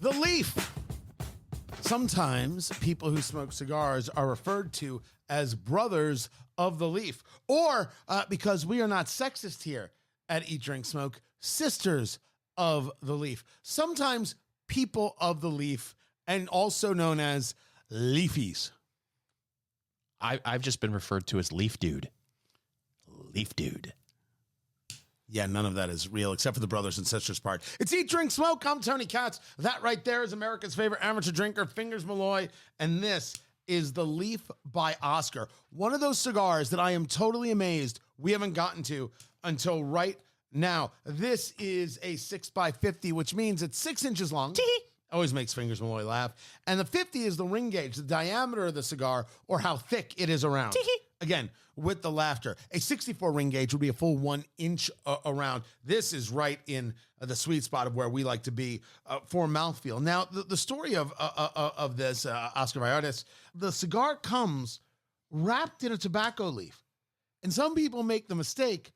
The leaf. Sometimes people who smoke cigars are referred to as brothers of the leaf, or because we are not sexist here at Eat, Drink, Smoke, sisters of the leaf. Sometimes people of the leaf, and also known as leafies. I've just been referred to as Leaf Dude. Leaf Dude. Yeah, none of that is real except for the brothers and sisters part. It's Eat, Drink, Smoke. I'm Tony Katz. That right there is America's favorite amateur drinker, Fingers Mallow. And this is the Leaf by Oscar. One of those cigars that I am totally amazed we haven't gotten to until right now. This is a 6x50, which means it's 6 inches long. Always makes Fingers Malloy laugh. And the 50 is the ring gauge, the diameter of the cigar, or how thick it is around. Again, with the laughter. A 64 ring gauge would be a full 1 inch around. This is right in the sweet spot of where we like to be for mouthfeel. Now, the story of this, Oscar Vallartas, the cigar comes wrapped in a tobacco leaf. And some people make the mistake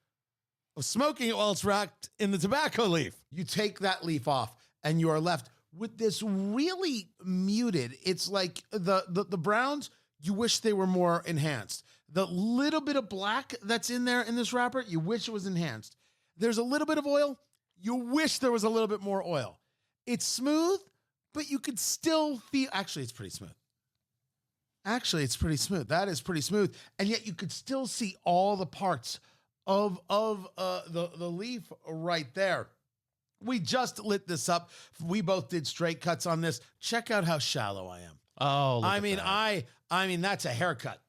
of smoking it while it's wrapped in the tobacco leaf. You take that leaf off and you are left with this really muted, it's like the browns, you wish they were more enhanced. The little bit of black that's in there in this wrapper, you wish it was enhanced. There's a little bit of oil, you wish there was a little bit more oil. It's smooth, but you could still feel, actually it's pretty smooth. That is pretty smooth. And yet you could still see all the parts of the leaf right there. We just lit this up. We both did straight cuts on this. Check out how shallow I am. Oh, I mean, that's a haircut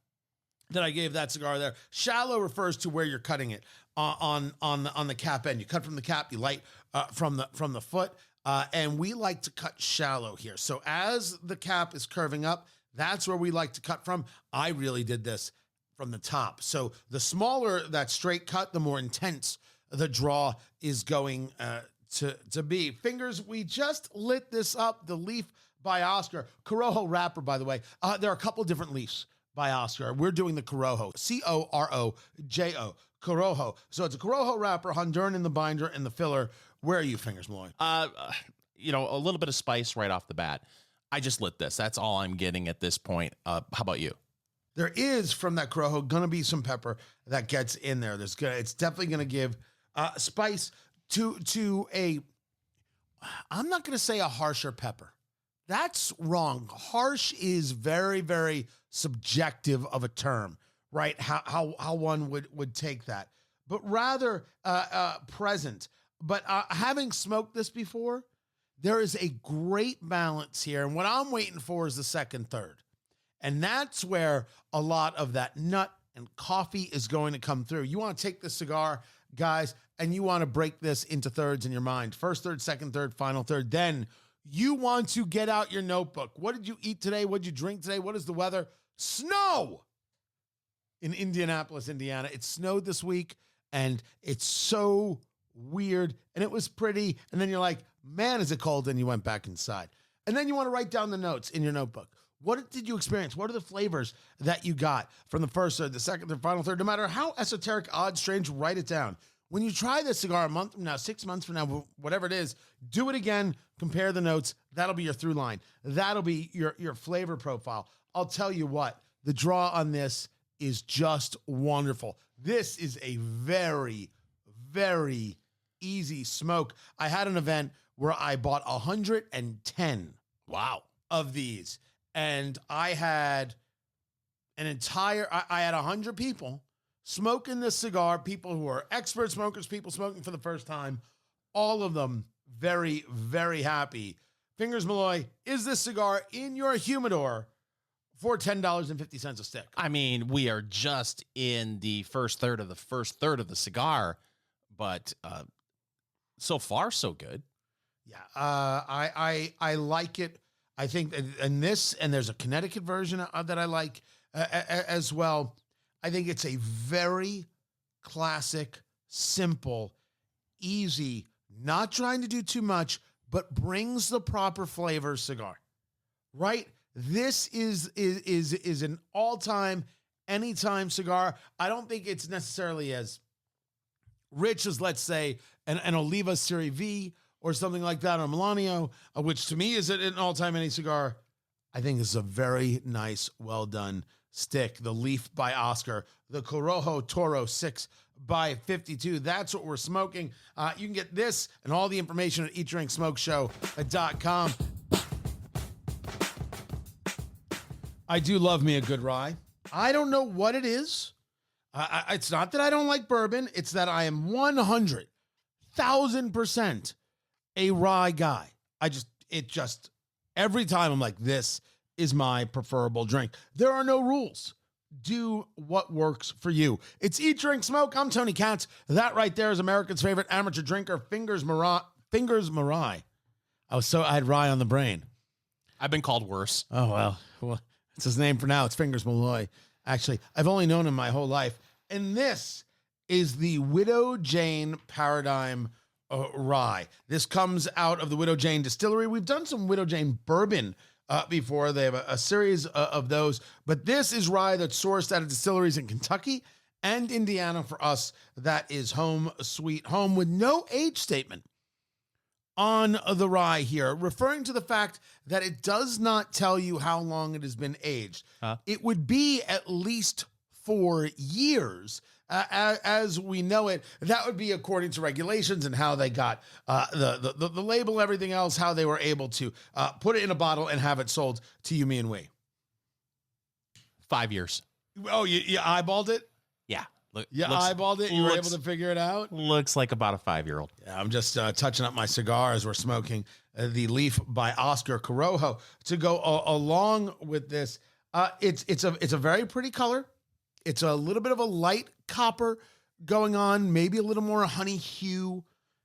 that I gave that cigar there. Shallow refers to where you're cutting it on the cap end. You cut from the cap, you light from the foot, and we like to cut shallow here. So as the cap is curving up, that's where we like to cut from. I really did this from the top. So the smaller that straight cut, the more intense the draw is going to be. Fingers, we just lit this up, the Leaf by Oscar. Corojo wrapper, by the way. There are a couple different leaves by Oscar. We're doing the Corojo, Corojo, Corojo. So it's a Corojo wrapper, Honduran in the binder and the filler. Where are you, Fingers Malloy? A little bit of spice right off the bat. I just lit this. That's all I'm getting at this point. How about you? There is, from that Corojo, going to be some pepper that gets in there. It's definitely going to give spice to a, I'm not going to say a harsher pepper. That's wrong. Harsh is very, very subjective of a term, right? How one would take that, but rather present. But having smoked this before, there is a great balance here. And what I'm waiting for is the second third. And that's where a lot of that nut and coffee is going to come through. You want to take the cigar, guys, and you want to break this into thirds in your mind. First third, second third, final third. Then you want to get out your notebook. What did you eat today? What did you drink today? What is the weather? Snow in Indianapolis, Indiana. It snowed this week, and it's so weird, and it was pretty. And then you're like, man, is it cold? And you went back inside. And then you want to write down the notes in your notebook. What did you experience? What are the flavors that you got from the first third, the second third, final third? No matter how esoteric, odd, strange, write it down. When you try this cigar a month from now, 6 months from now, whatever it is, do it again, compare the notes. That'll be your through line. That'll be your flavor profile. I'll tell you what, the draw on this is just wonderful. This is a very, very easy smoke. I had an event where I bought 110 of these. And I had I had 100 people smoking this cigar, people who are expert smokers, people smoking for the first time, all of them very, very happy. Fingers Malloy, is this cigar in your humidor for $10.50 a stick? I mean, we are just in the first third of the cigar, but so far, so good. Yeah, I like it. I think, and there's a Connecticut version that I like as well. I think it's a very classic, simple, easy, not trying to do too much, but brings the proper flavor cigar, right? This is an all-time, anytime cigar. I don't think it's necessarily as rich as, let's say, an Oliva Serie V or something like that, or Milano, which to me is an all-time any cigar, I think this is a very nice, well done stick. The Leaf by Oscar, the Corojo Toro 6 by 52. That's what we're smoking. You can get this and all the information at eatdrinksmokeshow.com. I do love me a good rye. I don't know what it is. It's not that I don't like bourbon. It's that I am 100,000% a rye guy. Every time I'm like, this is my preferable drink. There are no rules. Do what works for you. It's Eat, Drink, Smoke. I'm Tony Katz. That right there is America's favorite amateur drinker, Fingers Mallow. I had rye on the brain. I've been called worse. Oh, well, it's his name for now. It's Fingers Mallow. Actually, I've only known him my whole life. And this is the Widow Jane Paradigm Rye. This comes out of the Widow Jane distillery. We've done some Widow Jane bourbon before. They have a series of those. But this is rye that's sourced out of distilleries in Kentucky and Indiana. For us, that is home sweet home, with no age statement on the rye here, referring to the fact that it does not tell you how long it has been aged. It would be at least 4 years. As we know it, that would be according to regulations and how they got the label, everything else, how they were able to put it in a bottle and have it sold to you, me, and we. 5 years. Oh, you eyeballed it? Yeah. Eyeballed it? You were able to figure it out? Looks like about a 5-year-old. Yeah, I'm just touching up my cigar as we're smoking the Leaf by Oscar Corojo to go along with this. It's a very pretty color. It's a little bit of a light copper going on, maybe a little more honey hue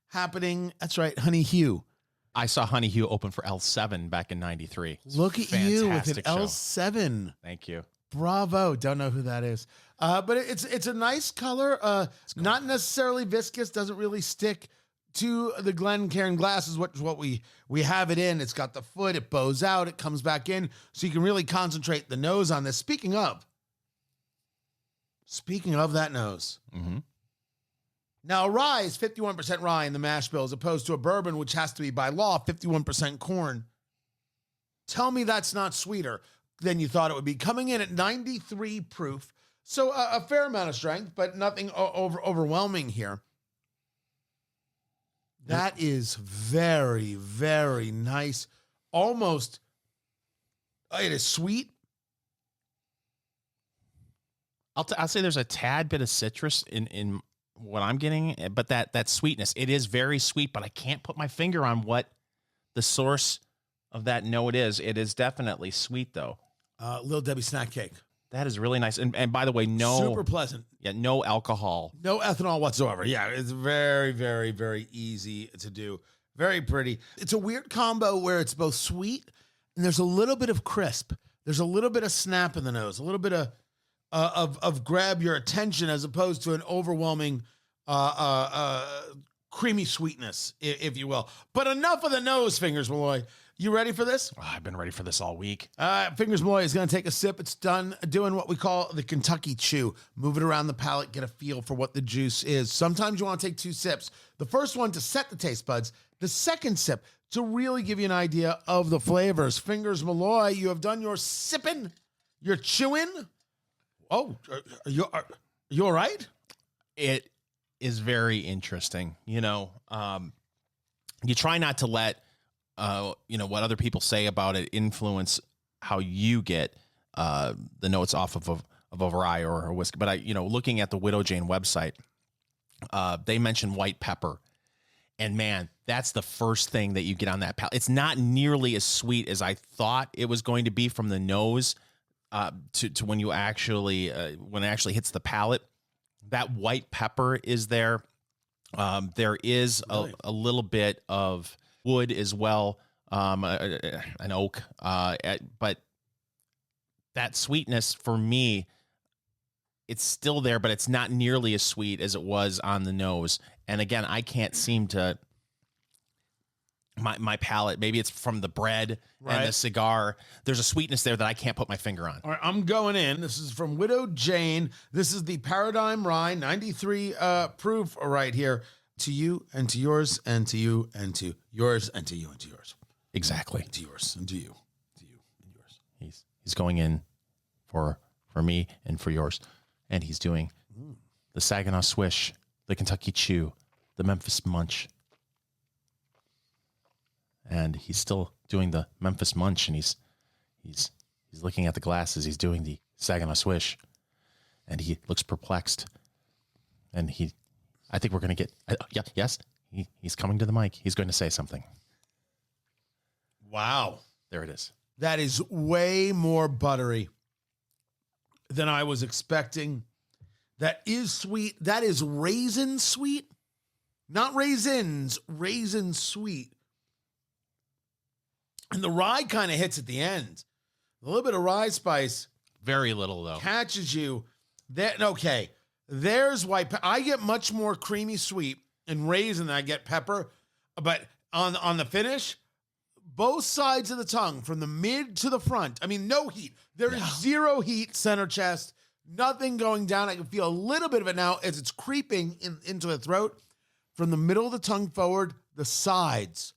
happening. That's right, honey hue. I saw Honey Hue open for L7 back in '93. Look at you with an Fantastic show. L7. Thank you. Bravo. Don't know who that is. But it's a nice color. Not necessarily viscous. Doesn't really stick to the Glencairn glass is what we have it in. It's got the foot. It bows out. It comes back in. So you can really concentrate the nose on this. Speaking of that nose. Mm-hmm. Now, a rye is 51% rye in the mash bill, as opposed to a bourbon, which has to be by law 51% corn. Tell me that's not sweeter than you thought it would be. Coming in at 93 proof. So a fair amount of strength, but nothing overwhelming here. That is very, very nice. Almost, it is sweet. I'll say there's a tad bit of citrus in what I'm getting, but that sweetness, it is very sweet, but I can't put my finger on what the source of that note is. It is definitely sweet, though. Little Debbie snack cake. That is really nice. And by the way, super pleasant. Yeah, no alcohol. No ethanol whatsoever. Yeah, it's very, very, very easy to do. Very pretty. It's a weird combo where it's both sweet and there's a little bit of crisp. There's a little bit of snap in the nose, a little bit of grab your attention, as opposed to an overwhelming creamy sweetness, if you will. But enough of the nose, Fingers Malloy. You ready for this? Oh, I've been ready for this all week. Fingers Malloy is going to take a sip. It's done doing what we call the Kentucky chew. Move it around the palate, get a feel for what the juice is. Sometimes you want to take 2 sips. The first one to set the taste buds. The second sip to really give you an idea of the flavors. Fingers Malloy, you have done your sipping, your chewing. Oh, are you all right? It is very interesting. You try not to let what other people say about it influence how you get the notes off of a rye or a whiskey. But looking at the Widow Jane website, they mention white pepper, and man, that's the first thing that you get on that palate. It's not nearly as sweet as I thought it was going to be from the nose to when you actually when it actually hits the palate. That white pepper is there. There is a little bit of wood as well, an oak, but that sweetness for me, it's still there, but it's not nearly as sweet as it was on the nose. And again, I can't seem to my palate. Maybe it's from the bread and the cigar. There's a sweetness there that I can't put my finger on. All right, I'm going in. This is from Widow Jane. This is the Paradigm Rye, 93 proof right here. to you and to yours and to you and to yours and to you and to yours. Exactly. To yours and to you. To you and yours. He's going in for me and for yours. And he's doing the Saginaw Swish, the Kentucky Chew, the Memphis Munch. And he's still doing the Memphis Munch, and he's looking at the glasses. He's doing the Saginaw Swish, and he looks perplexed. And I think we're going to get, yes, he's coming to the mic. He's going to say something. Wow. There it is. That is way more buttery than I was expecting. That is sweet. That is raisin sweet. Not raisins, raisin sweet. And the rye kind of hits at the end. A little bit of rye spice. Very little, though. Catches you. Okay. There's why I get much more creamy sweet and raisin than I get pepper. But on the finish, both sides of the tongue, from the mid to the front, I mean, no heat. There is zero heat, center chest, nothing going down. I can feel a little bit of it now as it's creeping into the throat. From the middle of the tongue forward, the sides,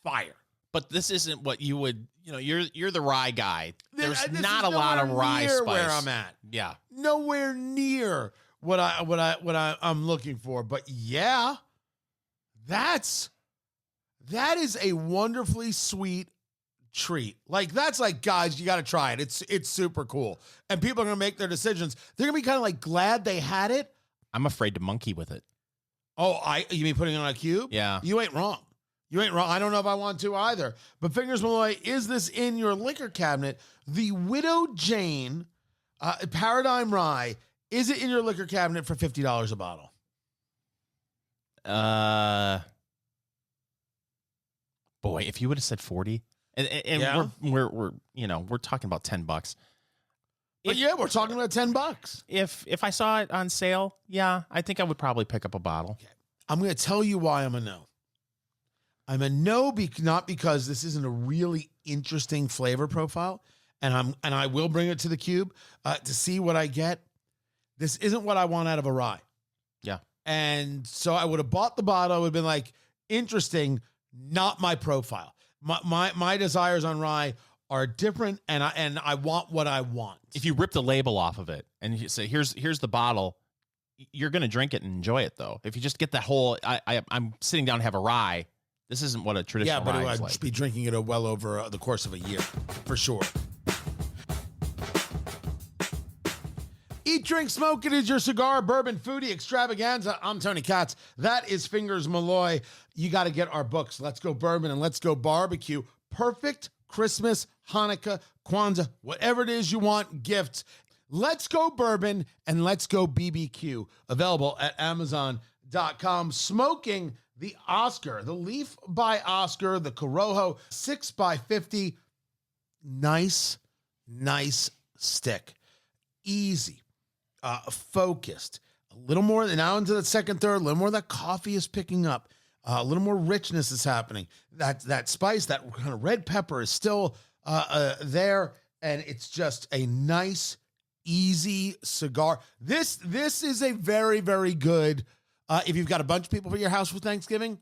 fire. But this isn't what you would, you're the rye guy. There's This not is a lot of rye near spice. where I'm at. Yeah. Nowhere near what I'm looking for. But yeah, that is a wonderfully sweet treat. Like, that's like, guys, you got to try it. It's super cool. And people are going to make their decisions. They're going to be kind of like glad they had it. I'm afraid to monkey with it. Oh, you mean putting it on a cube? Yeah. You ain't wrong. I don't know if I want to either. But Fingers Malloy, is this in your liquor cabinet? The Widow Jane Paradigm Rye, is it in your liquor cabinet for $50 a bottle? Boy, if you would have said 40, and Yeah. we're talking about $10. But yeah, we're talking about $10. If I saw it on sale, yeah, I think I would probably pick up a bottle. Okay. I'm going to tell you why I'm a no. I'm a no, not because this isn't a really interesting flavor profile, and I will bring it to the cube to see what I get. This isn't what I want out of a rye. Yeah. And so I would have bought the bottle. It would have been like, interesting, not my profile. My desires on rye are different, and I want what I want. If you rip the label off of it and you say, here's the bottle, you're going to drink it and enjoy it, though. If you just get the whole, I'm sitting down to have a rye, this isn't what a traditional rye is I'd like. be drinking it well over the course of a year, for sure. Eat, Drink, Smoke. It is your cigar, bourbon, foodie extravaganza. I'm Tony Katz. That is Fingers Malloy. You got to get our books. Let's Go Bourbon and Let's Go Barbecue. Perfect Christmas, Hanukkah, Kwanzaa, whatever it is you want, gifts. Let's Go Bourbon and Let's Go BBQ. Available at Amazon.com. Smoking the Oscar, the Leaf by Oscar, the Corojo 6x50. Nice stick. Easy. Focused. A little more, now into the second, third, a little more of that coffee is picking up. A little more richness is happening. That spice, that kind of red pepper is still there, and it's just a nice, easy cigar. This is a very, very good, if you've got a bunch of people for your house for Thanksgiving,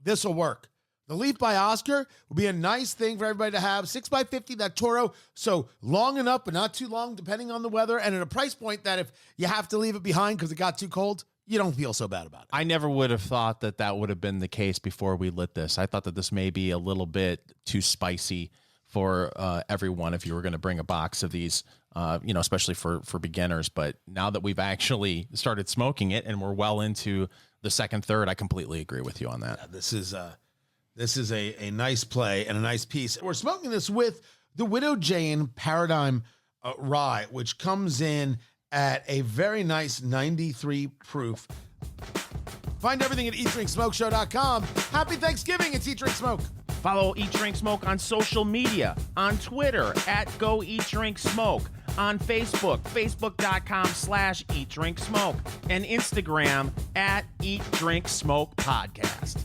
this will work. The Leaf by Oscar will be a nice thing for everybody to have. 6x50, that Toro. So long enough, but not too long, depending on the weather. And at a price point that if you have to leave it behind because it got too cold, you don't feel so bad about it. I never would have thought that would have been the case before we lit this. I thought that this may be a little bit too spicy for everyone if you were going to bring a box of these, especially for beginners. But now that we've actually started smoking it and we're well into the second, third, I completely agree with you on that. Yeah, this is a nice play and a nice piece. We're smoking this with the Widow Jane Paradigm Rye, which comes in at a very nice 93 proof. Find everything at eatdrinksmokeshow.com. Happy Thanksgiving. It's Eat, Drink, Smoke. Follow Eat, Drink, Smoke on social media, on Twitter at Go Eat, Drink, Smoke, on Facebook, facebook.com/Eat, Drink, Smoke, and Instagram at Eat, Drink, Smoke Podcast.